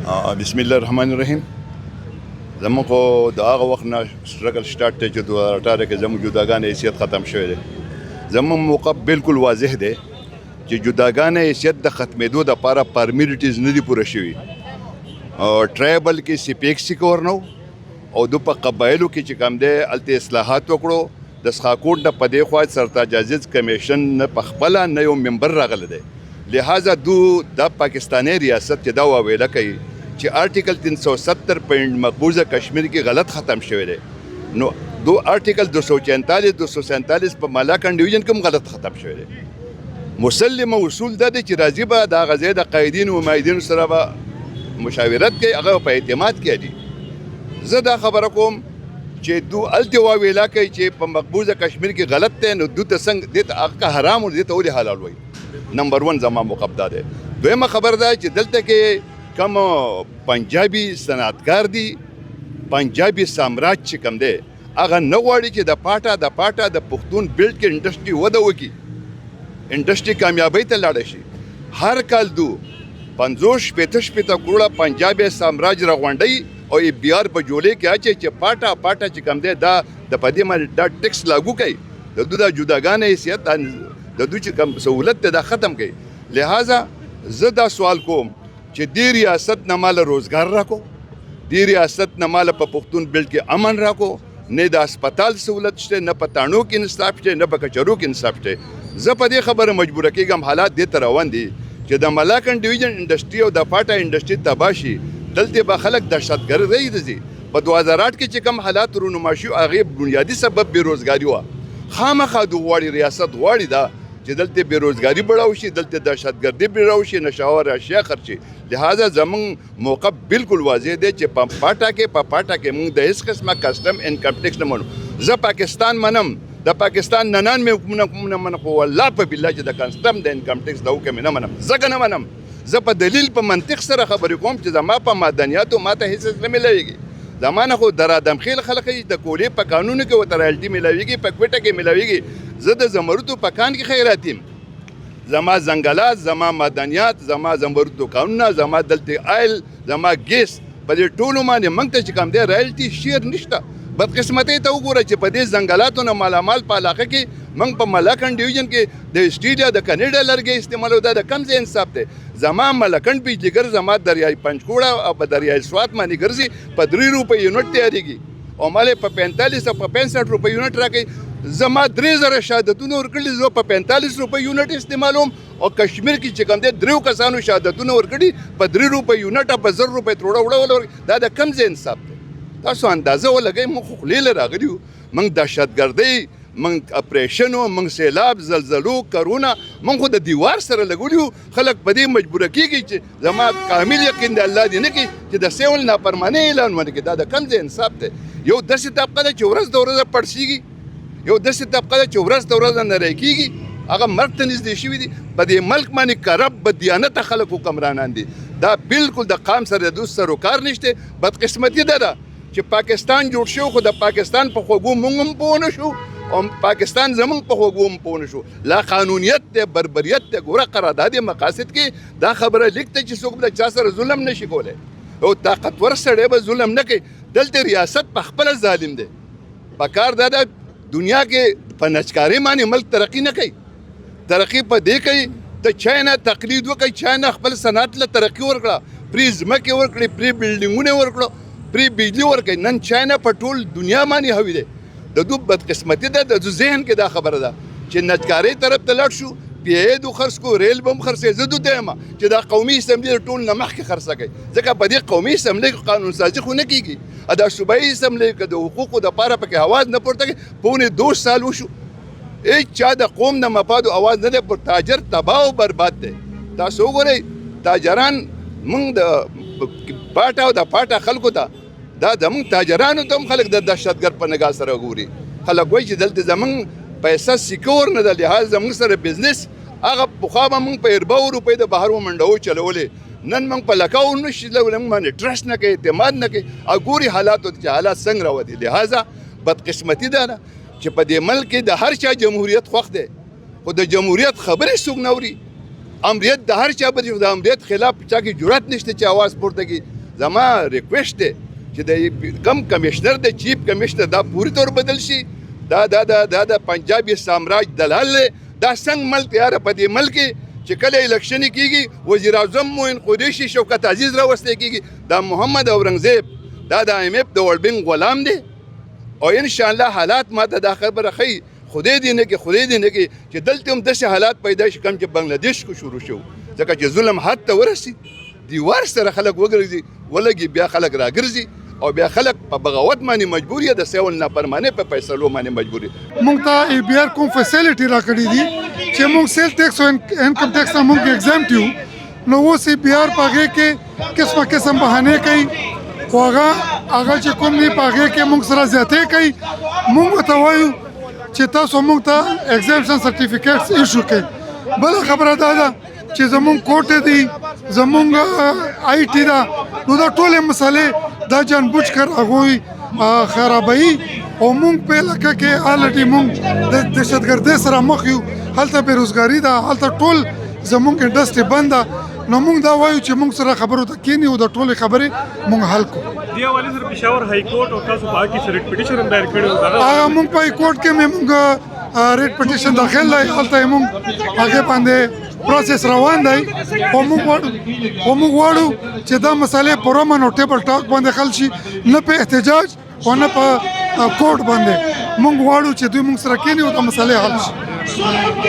بسم الله الرحمن الرحیم. زموږ خو د هغه وخت نه سټرګل سٹارټ دی چې 2018 کې زموږ جداګانه حیثیت ختم شوی دی. زموږ موقف بالکل واضح دی چې جداګانه حیثیت د ختمېدو دپاره فارمیلټیز نه دي پوره شوي. ټرایبل کې CPX کور نه او د په قبایلو کې چې کوم دی هلته اصلاحات وکړو. د سخاکوټ نه په دې خوا سرتاج عزیز کمیشن نه په خپله نه یو ممبر راغلی دی. لہذا د پاکستانی ریاست چې دا واویله کوي چې آرټیکل 370 په مقبوضه کشمیر کې غلط ختم شوی دی، نو دو آرټیکل 244 247 په ملاکنډ ډیویژن کې هم غلط ختم شوی دی. مسلمه اصول دا دی چې راځي به دا غځې د قایدینو و مایدینو سره به مشاورت کوي، هغه په اعتماد کې دي. زه دا خبره کوم چې دو هلته واویلا کوي چې په مقبوضه کشمیر کې غلط دی، نو دو ته څنګه دې ته هغه حرام او دې ته ولې حلال وایي؟ نمبر 1 زما موقف دا دی. دویمه خبر دا چې دلته کې کم پنجابي صنعتکار دي، پنجابي سامراج چې کم دی هغه نه غواړي چې د پاټا د پښتون بیلټ کې انډسټري وده وکړي، انډسټري کامیابۍ ته لاړه شي. هر کال دو 50-60 کروڑه پنجابي سامراج راغونډوي او BR په جولې کې اچي چې پاټا چې کم دی دا د پدې باندې دا ټیکس لاګو کوي، د دوی د جداګانه حیثیت د دوی چې کم سہولت دا ختم کوي. لہذا زه دا سوال کوم چې دې ریاست نه مال روزګار راکو، دې ریاست نه مال په پښتون بیلټ کې امن راکو، نه د هسپتال سہولت شته، نه په تاڼو کې انصاف شته، نه په کچرو کې انصاف شته. زه په دې خبره مجبوره کېږم، حالات دې ته روان دي چې د ملاکنډ ډیویژن انډسټري او د پاټا انډسټري تباه شي. دلته به خلک دهشتګردۍ ته ځي. په 2008 کې چې کوم حالات رونما شي هغې بنیادي سبب بېروزګاري وه. خامخا د غواړي ریاست غواړي دا چې دلته بېروزګاري بړاو شي، دلته دهشتګردي بړاو شي، نشهور اشیا خرچي. لہذا زموږ موقف بالکل واضح دی چې په پاټا کې موږ د هېڅ قسمه کسټم انکم ټیکس نه منو. زه پاکستان منم، د پاکستان 99 حکومتونه نه منم، خو والله په بالله چې د کسټم د انکم ټیکس د حکم نه منم. ځکه نه منم، زه په دلیل په منطق سره خبرې کوم چې زما په معدنیاتو ماته هېڅ نه میلاویږي. زمانه خو در ادمخیل خلک د کولې په قانونو کې ورته رایلټي میلاویږي، په کوټه کې میلاویږي. زه د زمرودو په کان کې خیرات یم، زما ځنګلات، زما معدنیات، زما زمرودو کانونه، زما دلته آیل، زما ګیس، په دې ټولو باندې موږ ته چې کوم دی رایلټي شیر نشته. بدقسمتۍ ته وګوره چې په دې ځنګلاتو نه مالامال په علاقه کې موږ په ملاکنډ ډیویژن کې د اسټرالیا د کاناډا لرګی استعمالو. دا د کوم ځای انصاف دی؟ زما ملکنډ بجلیګر زما دریای پنجکوړه او په دریای سوات باندې ګرځي، په 3 روپۍ یونټ تیارېږي او مالې په 45 او په 65 روپۍ یونټ راکوي. زما 3000 شهادتونه ورکړي، زه په 45 روپۍ یونټ استعمالوم او کشمیر کې چې کوم دی 3 کسانو شهادتونه ورکړي په 3 روپۍ یونټ او په 1000 روپۍ تروړه وړه. دا د کوم ځای انصاف دی؟ تاسو اندازه ولګئ. موږ خو خولې له راغلي یو، موږ دهشتګردۍ، موږ اپریشنو، موږ سیلاب، زلزلو، کرونا، موږ خو د دیوار سره لګولي یو. خلک په دې مجبوره کېږي چې زما کامل یقین دی الله دې نه کړي چې د سیول نافرمانۍ اعلان ونه کړي. دا د کوم ځای انصاف دی؟ یو داسې طبقه ده چې ورځ د ورځه پړسېږي، یو داسې طبقه ده چې ورځ د ورځه نری کېږي، هغه مرګ ته نږدې شوي دي. په دې ملک باندې کرب بددیانته خلک حکمرانان دي. دا بالکل د قام سره د دوست سره کار نشته. بدقسمتي ده چې پاکستان جوړ شو، خو د پاکستان په خوږو موږ هم پوه نه شو او پاکستان زموږ په خوږو هم پوه نه شو. لا قانونیت دی، بربریت دی. ګوره قرارداد مقاصد کې دا خبره لیک ته چې څوک د چا سره ظلم نشي کولی او طاقتور سړی به ظلم نه کوي. دلته ریاست په خپله ظالم دی. پکار دا ده دنیا کې په نچکارۍ باندې ملک ترقي نه کوي. ترقي په دې کوي ته چاینا تقلید وکړي. چاینا خپل صنعت له ترقي ورکړه، پرې ځمکې ورکړې، پرې بلډینګونه ورکړه، پرې بجلی ورکوي. نن چاینا په ټول دنیا باندې هوی دی. د دوی بدقسمتي ده، د دوی ذهن کې دا خبره ده چې نجکارۍ طرف ته لاړ شو. PIA دو خرڅ کو، ریل به هم خرڅوي. زه دوی ته یم چې دا قومي اسمبلي د ټول نه مخکې خرڅه کوي، ځکه په دې قومي اسمبلي کې قانون سازي خو نه کېږي. دا صوبایي اسمبلي کې د حقوقو دپاره پکې اواز نه پورته کوي. پونې 2 سال وشو، هېڅ چا د قوم د مفادو اواز نه دی پر. تاجر تباه او برباد دی. تاسو وګورئ تاجران، موږ د پاټا او د پاټا خلکو ته، دا زموږ تاجرانو ته هم خلک د دهشتګرد په نګاه سره ګوري. خلک وایي چې دلته زموږ پیسه سکور نه ده، لحاظ زموږ سره بزنس. هغه پخوا به موږ په 40 روپۍ د بهر ومنډو چلولې، نن موږ په لکاو نشي چلولی. موږ باندې ټرسټ نه کوي، اعتماد نه کوي. او ګوري حالاتو ته چې حالات څنګه راوتي. لہذا بدقسمتي ده چې په دې ملک کې د هر چا جمهوریت خوښ دی، خو د جمهوریت خبرې څوک نه اوري. امریت د هر چا به د امریت خلاف چا کې جرأت نشته چې आवाज پورته کړي. زما ریکویسټ دی چې د کم کمشنر د چیف کمشنر دا پوری طور بدل شي. دا پنجابي سامراج دلال دا څنګه ملک یاره په دې ملک چې کله الیکشن کیږي وزیر اعظم موین قریشي شوکت عزیز راوستل کیږي دا محمد اورنګزیب دا د IMF د ورلډ بینک غلام دی. او ان شاء الله حالات ما ته دا خبره خي خدای دې نه کې چې دلته هم داسې حالات پیدا شي کوم چې بنگلاديش کو شروع شو ځکه چې ظلم حد ته ورسي دیوار سره خلک وګرځي ولګي بیا خلک راګرځي او بیا خلک په بغاوت باندې مجبور یا د سیول نه پرمانه په فیصلو باندې مجبور. مونږ ته ABR کوم فیسیلیټي راکړي دي چې مونږ سیل ټیکس او انکم ټیکس نه مونږ ایگزامپټ یو نو اوس ABR پاګه کې قسم بهانه کوي خو هغه چې کوم دی پاګه کې مونږ سره زیاتې کوي. مونږ ته وایو چې تاسو مونږ ته ایگزامپشن سرټیفیکیټس ایشو کړئ. بل خبره دا ده چې زمونږ کوټ دی زمونږ IT دا نو دا ټولې مسالې دا جان بوج کر هغوی خرابوي او مونږ په علاقه کې الټي مونږ د دهشتګردۍ سره مخ یو. هلته بیروزګاري ده هلته ټول زمونږ انډسټري بند ده نو مونږ دا وایو چې مونږ سره خبرو ته کینی او د ټولې خبرې مونږ حل کړو. دی حواله سره پېښور های کورټ او تاسو باقي سره پټیشن هم دایر کړی هغه مونږ په های کورټ کې مونږ ریټ پټیشن داخل لای هلته مونږ هغه باندې پروسس روان دی او مونږ غواړو چې دا مسالې په رومن او ټیبل ټاک باندې حل شي نه په احتجاج او نه په کورټ باندې. مونږ غواړو چې دوی مونږ سره کینی او دا مسالې حل شي.